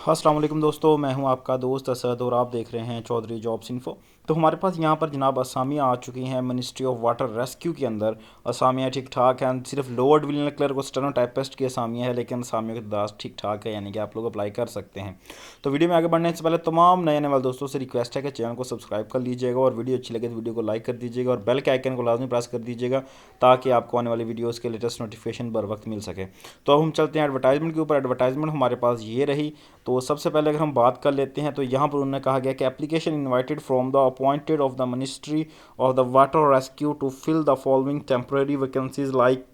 अस्सलाम वालेकुम दोस्तों, मैं हूं आपका दोस्त असद और आप देख रहे हैं चौधरी जॉब्स इन्फो। तो हमारे पास यहां पर जनाब असामियाँ आ चुकी हैं मिनिस्ट्री ऑफ वाटर रेस्क्यू के अंदर। असामियाँ ठीक ठाक हैं, सिर्फ लोअर डिवीजनल क्लर्क और स्टेनोटाइपिस्ट की असामियाँ हैं, लेकिन असामियों की तादाद ठीक ठाक है, यानी कि आप लोग अप्लाई कर सकते हैं। तो वीडियो में आगे बढ़ने से पहले तमाम नए आने वाले दोस्तों से रिक्वेस्ट है कि चैनल को सब्सक्राइब कर लीजिएगा और वीडियो अच्छी लगे तो वीडियो को लाइक कर दीजिएगा और बेल के आइकन को लाजमी प्रेस कर दीजिएगा ताकि आपको आने वाली वीडियोज़ के लेटेस्ट नोटिफिकेशन बर वक्त मिल सके। तो अब हम चलते हैं एडवर्टाइजमेंट के ऊपर। एडवर्टाइजमेंट हमारे पास ये रही। तो सबसे पहले अगर हम बात कर लेते हैं तो यहाँ पर उन्होंने कहा गया कि application invited from the appointed of the ministry of the water rescue to fill the following temporary vacancies like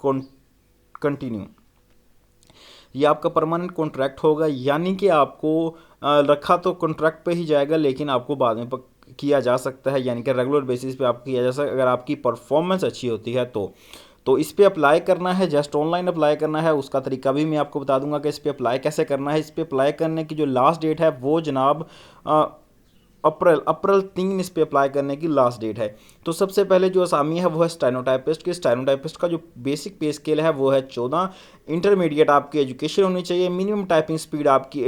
continue. ये आपका परमानेंट कॉन्ट्रैक्ट होगा, यानी कि आपको रखा तो कॉन्ट्रैक्ट पे ही जाएगा, लेकिन आपको बाद में किया जा सकता है, यानी कि रेगुलर बेसिस पे आपको किया जा सकता है अगर आपकी परफॉर्मेंस अच्छी होती है तो इस पे अप्लाई करना है। जस्ट ऑनलाइन अप्लाई करना है। उसका तरीका भी मैं आपको बता दूंगा कि इस पे अप्लाई कैसे करना है। इस पे अप्लाई करने की जो लास्ट डेट है वो जनाब अप्रैल 3 इस पे अप्लाई करने की लास्ट डेट है। तो सबसे पहले जो असामी है वो है स्टेनोटाइपिस्ट की। स्टेनोटाइपिस्ट का जो बेसिक पे स्केल है वो है 14। इंटरमीडिएट आपकी एजुकेशन होनी चाहिए। मिनिमम टाइपिंग स्पीड आपकी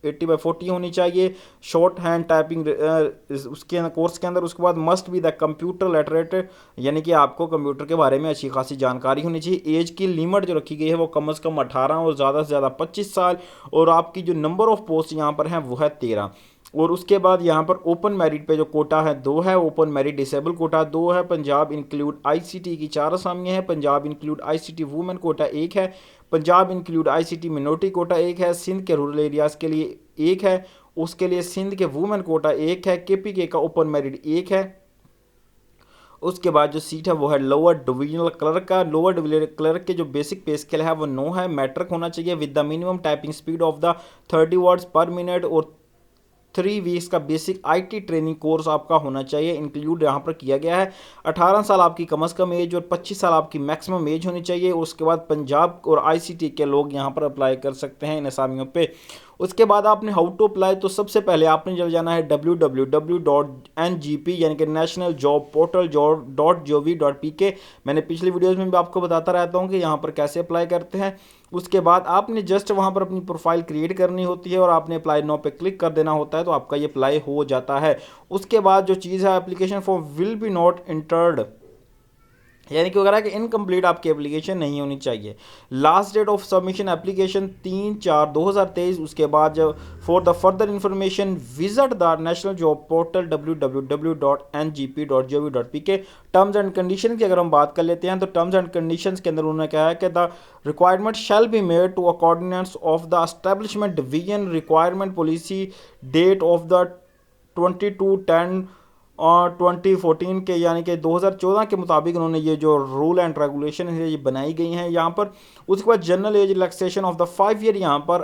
80/40 होनी चाहिए। शॉर्ट हैंड टाइपिंग उसके कोर्स के अंदर। उसके बाद must be the computer literate, यानी कि आपको कंप्यूटर के बारे में अच्छी खासी जानकारी होनी चाहिए। एज की लिमिट जो रखी गई है वो कम से कम 18 और ज़्यादा से ज़्यादा 25 साल। और आपकी जो नंबर ऑफ पोस्ट यहाँ पर हैं वो है 13। और उसके बाद यहाँ पर ओपन मेरिट पे जो कोटा है 2 है। ओपन मेरिट डिसेबल कोटा 2 है। पंजाब इंक्लूड आईसीटी की 4 असामियाँ हैं। Punjab include ICT women quota 1 है। Punjab include ICT minority quota 1 है। सिंध के रूरल एरियाज़ के लिए 1 है। उसके लिए सिंध के वुमेन कोटा 1 है। केपीके का ओपन मेरिट 1 है। उसके बाद जो सीट है वो है लोअर डिवीजनल क्लर्क का। लोअर डिवीजनल क्लर्क के जो बेसिक पे स्केल है वो 9 है। मैट्रिक होना चाहिए with the minimum typing speed of the 30 words पर मिनट। और 3 वीक्स का बेसिक आईटी ट्रेनिंग कोर्स आपका होना चाहिए, इंक्लूड यहाँ पर किया गया है। 18 साल आपकी कम से कम एज और 25 साल आपकी मैक्सिमम एज होनी चाहिए। उसके बाद पंजाब और आईसीटी के लोग यहाँ पर अप्लाई कर सकते हैं इन असामियों पे। उसके बाद आपने हाउ टू अप्लाई, तो सबसे पहले आपने जब जाना है www.ngp यानी कि नेशनल जॉब पोर्टल .gov.pk। मैंने पिछली वीडियोज़ में भी आपको बताता रहता हूँ कि यहाँ पर कैसे अप्लाई करते हैं। उसके बाद आपने जस्ट वहाँ पर अपनी प्रोफाइल क्रिएट करनी होती है और आपने अप्लाई नो पे क्लिक कर देना होता है, तो आपका ये अप्लाई हो जाता है। उसके बाद जो चीज़ है application form will be not entered, यानी कि वगैरह कि इनकम्प्लीट आपकी एप्लीकेशन नहीं होनी चाहिए। Last date of submission application 3/4/2023। उसके बाद जब for the further information visit the national job portal www.ngp.gov.pk। Terms and condition की अगर हम बात कर लेते हैं तो टर्म्स एंड कंडीशंस के अंदर उन्होंने कहा है कि the requirement shall be made to accordance of the establishment division requirement policy date of the 22/10 और 2014 के, यानी कि 2014 के मुताबिक उन्होंने ये जो रूल एंड रेगुलेशन है ये बनाई गई हैं यहाँ पर। उसके बाद general age relaxation of the 5 year यहाँ पर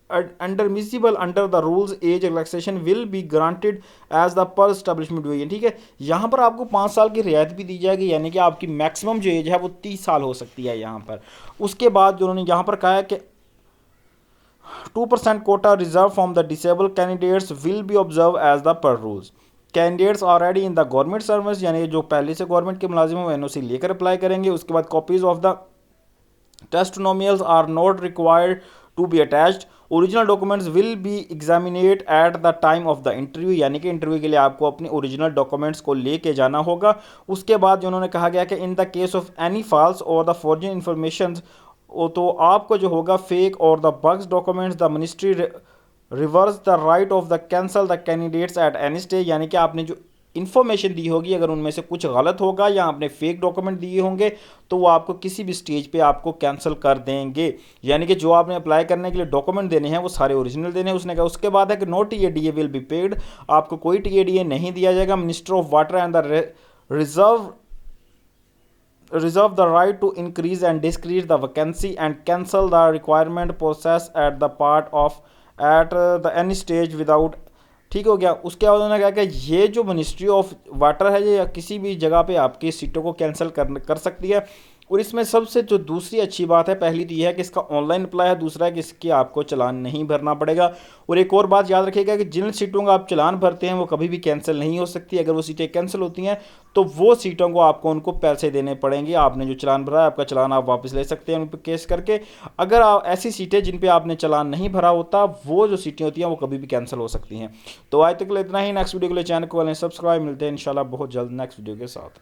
admissible under the rules age relaxation will be granted as the per establishment division. ठीक है, यहाँ पर आपको 5 साल की रियायत भी दी जाएगी, यानी कि आपकी मैक्सिमम जो एज है वो 30 साल हो सकती है यहाँ पर। उसके बाद जो उन्होंने यहाँ पर कहा है कि 2% quota reserve from the disable candidates will be observe as the per rules. Candidates already in the government service, यानी जो पहले से गवर्नमेंट के मुलाजिम हैं एनओसी लेकर अप्लाई करेंगे। उसके बाद copies of the testimonials are not required to be attached. Original documents will be examined at the time of the interview, यानी कि इंटरव्यू के लिए आपको अपने ओरिजिनल डॉक्यूमेंट्स को लेके जाना होगा। उसके बाद जो उन्होंने कहा गया कि in the case of any false और द फॉर्जन इंफॉर्मेशन, तो आपको जो होगा फेक और the bogus documents the ministry reverse the right of the cancel the candidates at any stage, यानी कि आपने जो इन्फॉर्मेशन दी होगी अगर उनमें से कुछ गलत होगा या आपने फेक डॉक्यूमेंट दिए होंगे तो वो आपको किसी भी स्टेज पे आपको कैंसिल कर देंगे। यानी कि जो आपने अप्लाई करने के लिए डॉक्यूमेंट देने हैं वो सारे ओरिजिनल देने हैं। उसने कहा उसके बाद है कि no TA DA will be paid, आपको कोई टीएडीए नहीं दिया जाएगा। Minister of water and the reserve the right to increase and decrease the vacancy and cancel the requirement process at the part of at the any stage without। ठीक हो गया। उसके बाद उन्होंने कहा कि ये जो मिनिस्ट्री ऑफ वाटर है ये किसी भी जगह पे आपकी सीटों को कैंसिल कर सकती है। और इसमें सबसे जो दूसरी अच्छी बात है, पहली तो यह है कि इसका ऑनलाइन अप्लाई है, दूसरा है कि इसकी आपको चालान नहीं भरना पड़ेगा। और एक और बात याद रखिएगा कि जिन सीटों का आप चालान भरते हैं वो कभी भी कैंसिल नहीं हो सकती। अगर वो सीटें कैंसिल होती हैं तो वो सीटों को आपको उनको पैसे देने पड़ेंगे। आपने जो चालान भरा है आपका चालान आप वापस ले सकते हैं उन पर केस करके। अगर आप ऐसी सीटें जिन पे आपने चालान नहीं भरा होता, वो जो सीटें होती हैं वो कभी भी कैंसिल हो सकती हैं। तो आज तक के लिए इतना ही। नेक्स्ट वीडियो के लिए चैनल को वाले सब्सक्राइब। मिलते हैं इंशाल्लाह बहुत जल्द नेक्स्ट वीडियो के साथ।